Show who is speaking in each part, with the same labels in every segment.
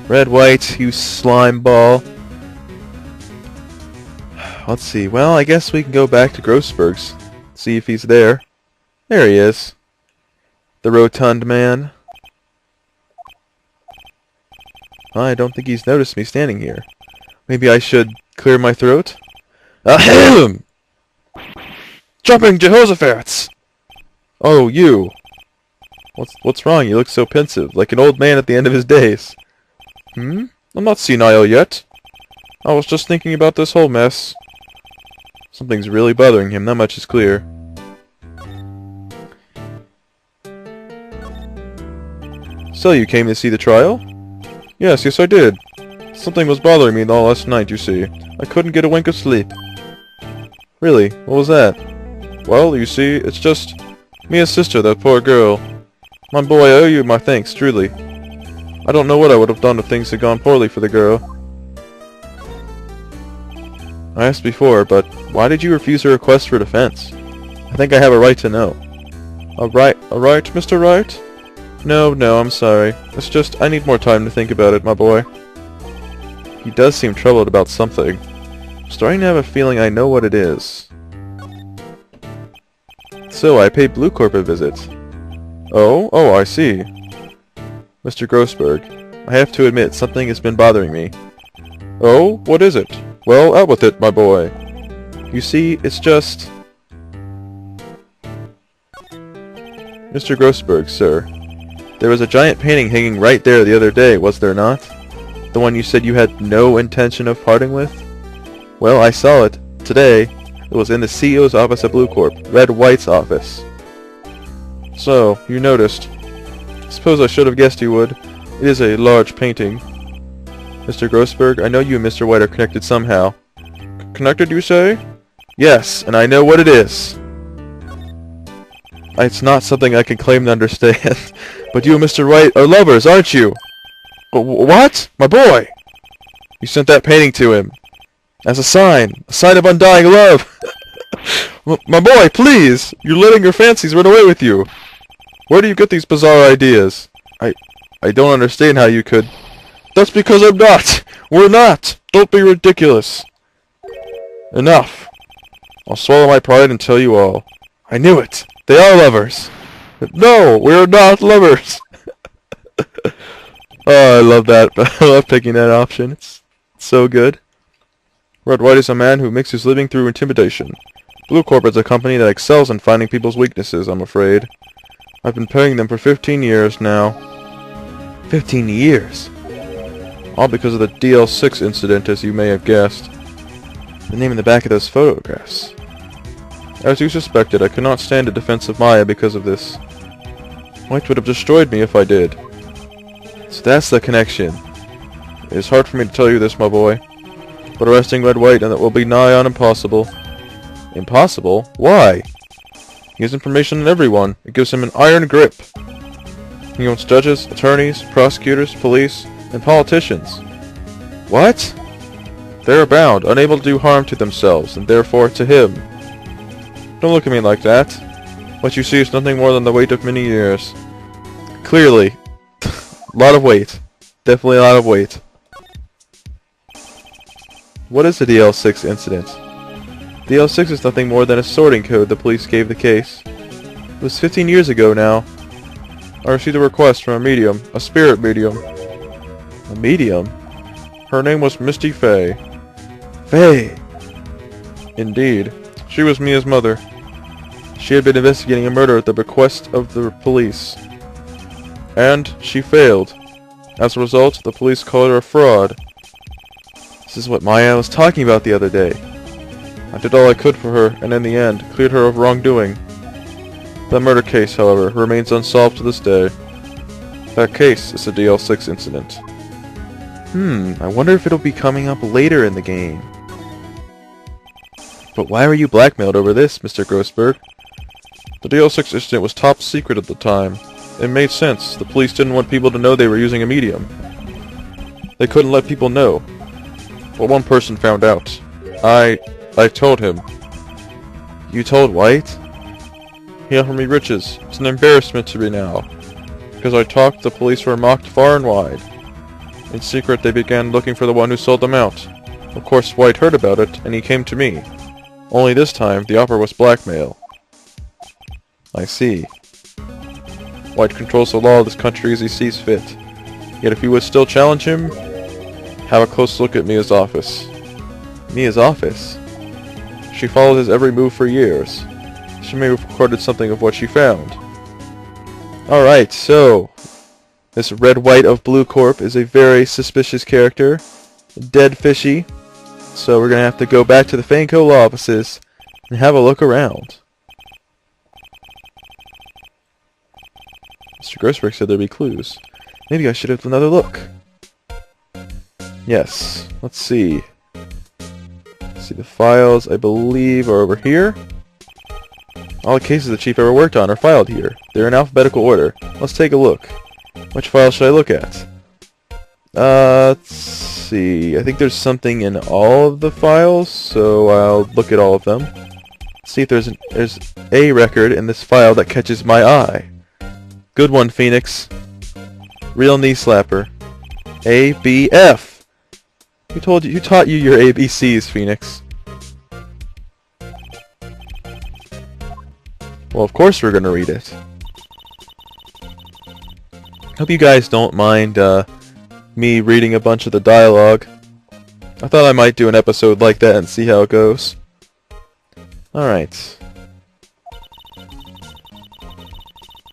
Speaker 1: Red White, you slime ball. Let's see. Well, I guess we can go back to Grossberg's. See if he's there. There he is. The rotund man. I don't think he's noticed me standing here. Maybe I should clear my throat? Ahem! Jumping Jehoshaphat's! Oh, you. What's wrong? You look so pensive, like an old man at the end of his days. I'm not senile yet. I was just thinking about this whole mess. Something's really bothering him, that much is clear. So you came to see the trial? Yes, I did. Something was bothering me all last night, you see. I couldn't get a wink of sleep. Really? What was that? Well, you see, it's just Mia's sister, that poor girl. My boy, I owe you my thanks, truly. I don't know what I would have done if things had gone poorly for the girl. I asked before, but why did you refuse her request for defense? I think I have a right to know. A right, Mr. Wright? No, I'm sorry. It's just, I need more time to think about it, my boy. He does seem troubled about something. I'm starting to have a feeling I know what it is. So, I paid Blue Corp a visit. Oh, I see. Mr. Grossberg, I have to admit, something has been bothering me. Oh, what is it? Well, out with it, my boy. You see, it's just... Mr. Grossberg, sir. There was a giant painting hanging right there the other day, was there not? The one you said you had no intention of parting with? Well, I saw it. Today. It was in the CEO's office at Blue Corp. Red White's office. So, you noticed. Suppose I should have guessed you would. It is a large painting. Mr. Grossberg, I know you and Mr. White are connected somehow. Connected, you say? Yes, and I know what it is. It's not something I can claim to understand. But you and Mr. Wright are lovers, aren't you? What? My boy! You sent that painting to him. As a sign of undying love. My boy, please! You're letting your fancies run away with you. Where do you get these bizarre ideas? I don't understand how you could. That's because I'm not! We're not! Don't be ridiculous! Enough! I'll swallow my pride and tell you all. I knew it! They are lovers! No, we're not lovers! Oh, I love that. I love picking that option. It's so good. Red White is a man who makes his living through intimidation. Blue Corp is a company that excels in finding people's weaknesses, I'm afraid. I've been paying them for 15 years now. 15 years? All because of the DL6 incident, as you may have guessed. The name in the back of those photographs. As you suspected, I could not stand a defense of Maya because of this. White would have destroyed me if I did. So that's the connection. It is hard for me to tell you this, my boy. But arresting Red White and that will be nigh on impossible. Impossible? Why? He has information on everyone. It gives him an iron grip. He owns judges, attorneys, prosecutors, police, and politicians. What? They are bound, unable to do harm to themselves, and therefore to him. Don't look at me like that. What you see is nothing more than the weight of many years. Clearly. A lot of weight. Definitely a lot of weight. What is the DL6 incident? DL6 is nothing more than a sorting code the police gave the case. It was 15 years ago now. I received a request from a medium, a spirit medium. A medium? Her name was Misty Fay. Fay! Indeed. She was Mia's mother. She had been investigating a murder at the bequest of the police. And she failed. As a result, the police called her a fraud. This is what Maya was talking about the other day. I did all I could for her, and in the end, cleared her of wrongdoing. The murder case, however, remains unsolved to this day. That case is the DL6 incident. I wonder if it'll be coming up later in the game. But why were you blackmailed over this, Mr. Grossberg? The DL6 incident was top secret at the time. It made sense. The police didn't want people to know they were using a medium. They couldn't let people know. But one person found out. I told him. You told White? He offered me riches. It's an embarrassment to me now. Because I talked, the police were mocked far and wide. In secret, they began looking for the one who sold them out. Of course, Wright heard about it, and he came to me. Only this time, the offer was blackmail. I see. Wright controls the law of this country as he sees fit. Yet if you would still challenge him, have a close look at Mia's office. Mia's office? She followed his every move for years. She may have recorded something of what she found. Alright, so this Red White of Blue Corp is a very suspicious character. Dead fishy. So we're going to have to go back to the Fanco law offices and have a look around. Mr. Grossberg said there'd be clues. Maybe I should have another look. Yes, let's see. See, the files, I believe, are over here. All the cases the chief ever worked on are filed here. They're in alphabetical order. Let's take a look. Which file should I look at? Let's see. I think there's something in all of the files, so I'll look at all of them. See if there's a record in this file that catches my eye. Good one, Phoenix. Real knee slapper. A, B, F. Who taught you your ABCs, Phoenix? Well, of course we're gonna read it. Hope you guys don't mind me reading a bunch of the dialogue. I thought I might do an episode like that and see how it goes. Alright.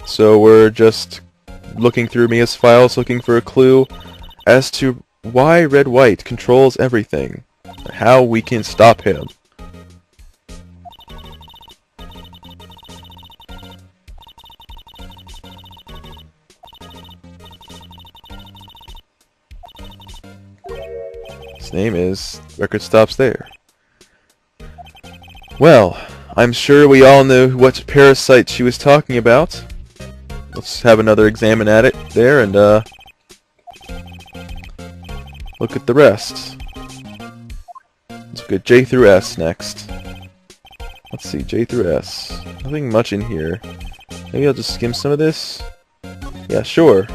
Speaker 1: So we're just looking through Mia's files, looking for a clue as to why Red White controls everything, and how we can stop him. His name is... Record stops there. Well, I'm sure we all know what parasite she was talking about. Let's have another examine at it there and look at the rest. Let's look at J through S next. Let's see, J through S. Nothing much in here. Maybe I'll just skim some of this. Yeah, sure.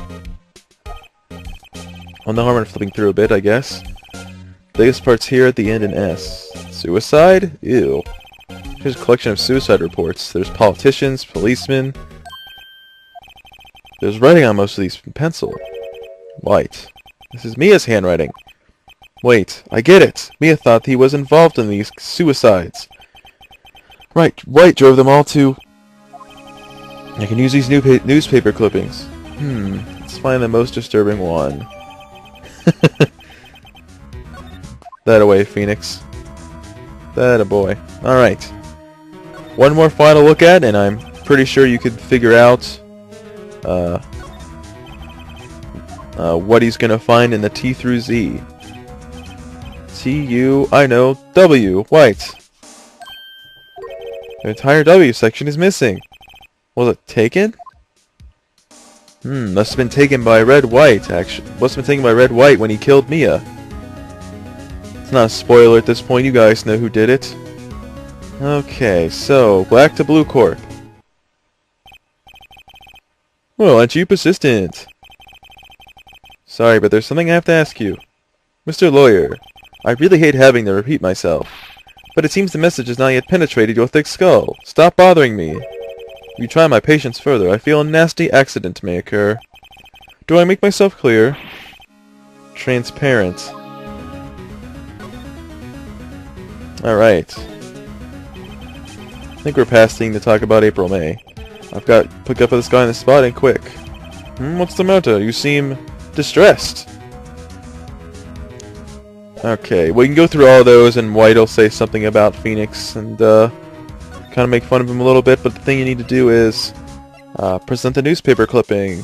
Speaker 1: Well, no harm in flipping through a bit, I guess. Biggest part's here at the end in S. Suicide? Ew. Here's a collection of suicide reports. There's politicians, policemen. There's writing on most of these in pencil. White. This is Mia's handwriting. Wait, I get it. Mia thought he was involved in these suicides. Right, Wright drove them all to... I can use these newspaper clippings. Let's find the most disturbing one. That away, Phoenix. That a boy. Alright. One more final look at, and I'm pretty sure you could figure out what he's gonna find in the T through Z. T-U, I know, W, White. The entire W section is missing. Was it taken? Must have been taken by Red White, actually. Must have been taken by Red White when he killed Mia. It's not a spoiler at this point, you guys know who did it. Okay, so, back to Blue Corp. Well, aren't you persistent? Sorry, but there's something I have to ask you. Mr. Lawyer, I really hate having to repeat myself, but it seems the message has not yet penetrated your thick skull. Stop bothering me. If you try my patience further, I feel a nasty accident may occur. Do I make myself clear? Transparent. Alright. I think we're passing to talk about April May. I've got to pick up this guy on the spot and quick. What's the matter? You seem distressed. Okay, we can go through all those and White will say something about Phoenix and kind of make fun of him a little bit, but the thing you need to do is present the newspaper clipping.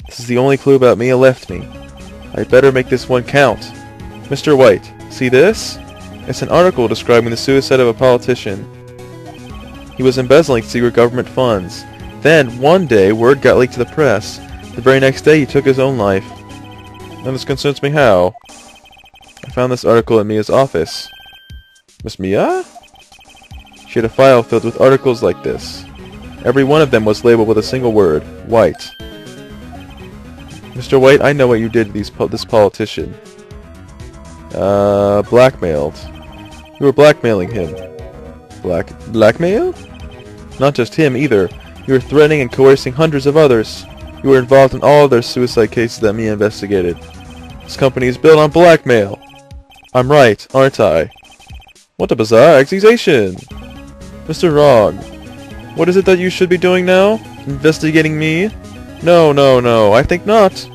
Speaker 1: This is the only clue about Mia left me. I'd better make this one count. Mr. White, see this? It's an article describing the suicide of a politician. He was embezzling secret government funds. Then, one day, word got leaked to the press. The very next day, he took his own life. And this concerns me how? I found this article in Mia's office. Miss Mia? She had a file filled with articles like this. Every one of them was labeled with a single word, White. Mr. White, I know what you did to this politician. Blackmailed. You were blackmailing him. Blackmail? Not just him, either. You were threatening and coercing hundreds of others. You were involved in all of their suicide cases that Mia investigated. This company is built on blackmail. I'm right, aren't I? What a bizarre accusation! Mr. Wrong, what is it that you should be doing now? Investigating me? No, no, no, I think not.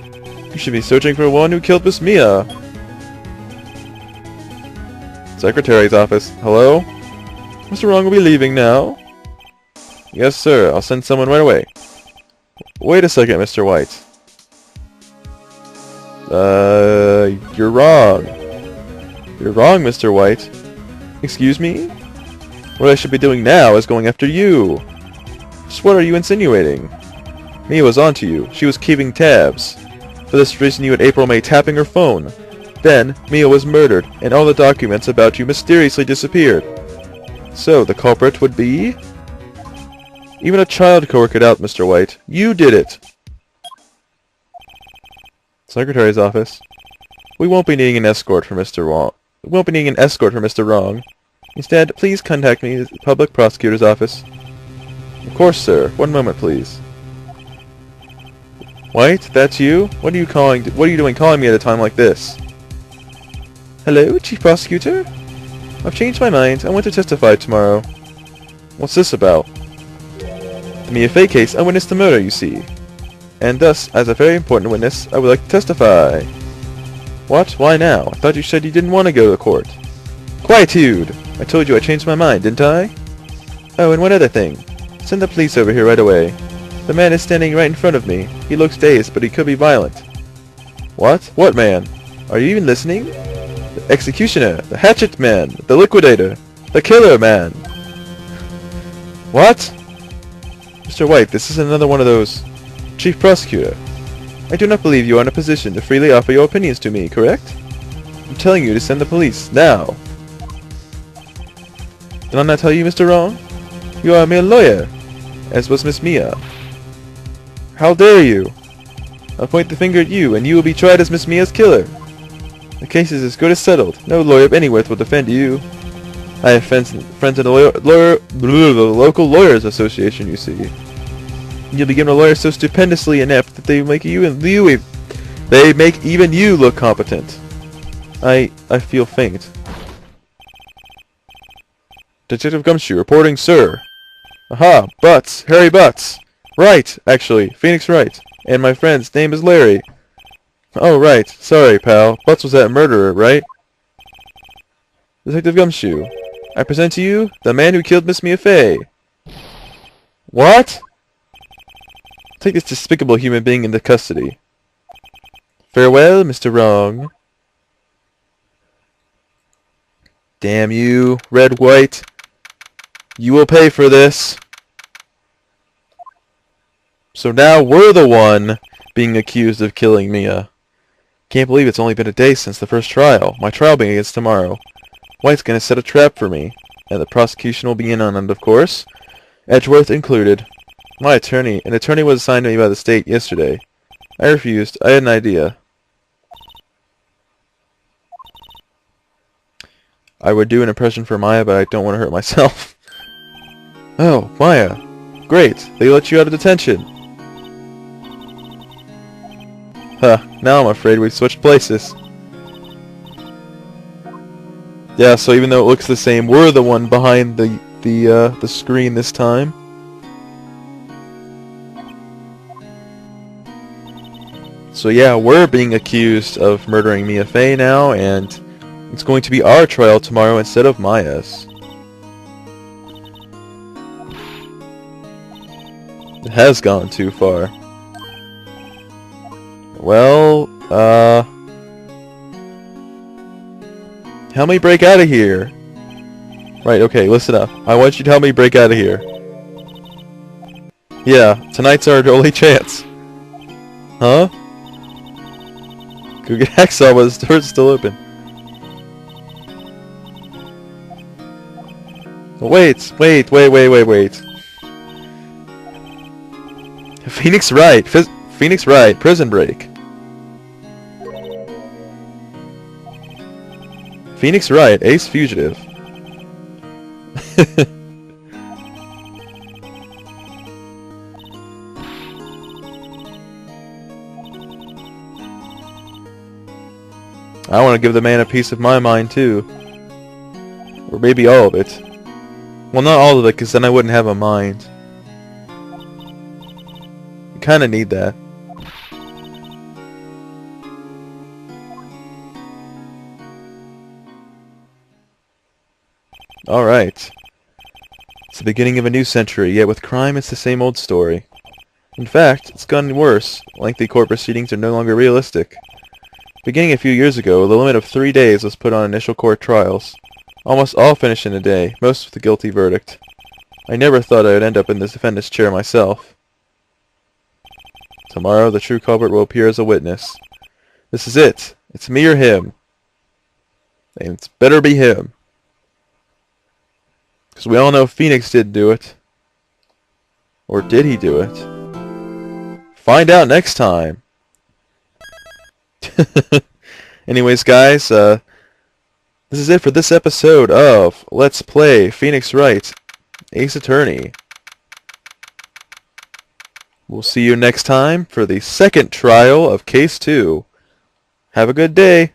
Speaker 1: You should be searching for one who killed Miss Mia. Secretary's office. Hello? Mr. Wrong will be leaving now? Yes, sir. I'll send someone right away. Wait a second, Mr. White. You're wrong. You're wrong, Mr. White. Excuse me? What I should be doing now is going after you. Just what are you insinuating? Mia was onto you. She was keeping tabs. For this reason you and April May tapping her phone. Then, Mia was murdered, and all the documents about you mysteriously disappeared. So, the culprit would be? Even a child could work it out, Mr. White. You did it! Secretary's office. We won't be needing an escort for Mr. Wrong. We won't be needing an escort for Mr. Wrong. Instead, please contact me at the public prosecutor's office. Of course, sir. One moment, please. White, that's you? What are you doing calling me at a time like this? Hello, Chief Prosecutor? I've changed my mind. I want to testify tomorrow. What's this about? The Mia Fey case, I witnessed the murder, you see. And thus, as a very important witness, I would like to testify. What? Why now? I thought you said you didn't want to go to court. Quietude! I told you I changed my mind, didn't I? Oh, and one other thing. Send the police over here right away. The man is standing right in front of me. He looks dazed, but he could be violent. What? What man? Are you even listening? The executioner, the hatchet man, the liquidator, the killer man. What? Mr. White, this is another one of those. Chief Prosecutor, I do not believe you are in a position to freely offer your opinions to me, correct? I'm telling you to send the police, now. Did I not tell you, Mr. Wrong? You are a mere lawyer, as was Miss Mia. How dare you? I'll point the finger at you, and you will be tried as Miss Mia's killer. The case is as good as settled. No lawyer of any worth will defend you. I have friends in the local lawyers association, you see. You'll be given a lawyer so stupendously inept that they make even you look competent. I feel faint. Detective Gumshoe reporting, sir. Aha, Butts, Harry Butts. Right, actually, Phoenix Wright. And my friend's name is Larry. Oh, right. Sorry, pal. Butts was that murderer, right? Detective Gumshoe, I present to you the man who killed Miss Mia Fey. What? Take this despicable human being into custody. Farewell, Mr. Wrong. Damn you, Red White. You will pay for this. So now we're the one being accused of killing Mia. Can't believe it's only been a day since the first trial. My trial begins tomorrow. White's gonna set a trap for me, and the prosecution will be in on it, of course. Edgeworth included. An attorney was assigned to me by the state yesterday. I refused. I had an idea. I would do an impression for Maya, but I don't want to hurt myself. Oh, Maya. Great. They let you out of detention. Huh. Now I'm afraid we've switched places. Yeah, so even though it looks the same, we're the one behind the screen this time. So yeah, we're being accused of murdering Mia Fey now, and it's going to be our trial tomorrow instead of Maya's. It has gone too far. Well, help me break out of here. Right, okay, listen up. I want you to help me break out of here. Yeah, tonight's our only chance. Huh? Go get Hacksaw while the door's still open. Wait. Phoenix Wright, Prison Break. Phoenix Wright, ace fugitive. I want to give the man a piece of my mind too. Or maybe all of it. Well, not all of it, because then I wouldn't have a mind. You kinda need that. Alright. It's the beginning of a new century, yet with crime it's the same old story. In fact, it's gotten worse. Lengthy court proceedings are no longer realistic. Beginning a few years ago, the limit of 3 days was put on initial court trials. Almost all finished in a day, most with a guilty verdict. I never thought I would end up in the defendant's chair myself. Tomorrow, the true culprit will appear as a witness. This is it. It's me or him. And it's better be him. Because we all know Phoenix did do it. Or did he do it? Find out next time. Anyways, guys, this is it for this episode of Let's Play Phoenix Wright, Ace Attorney. We'll see you next time for the second trial of Case 2. Have a good day.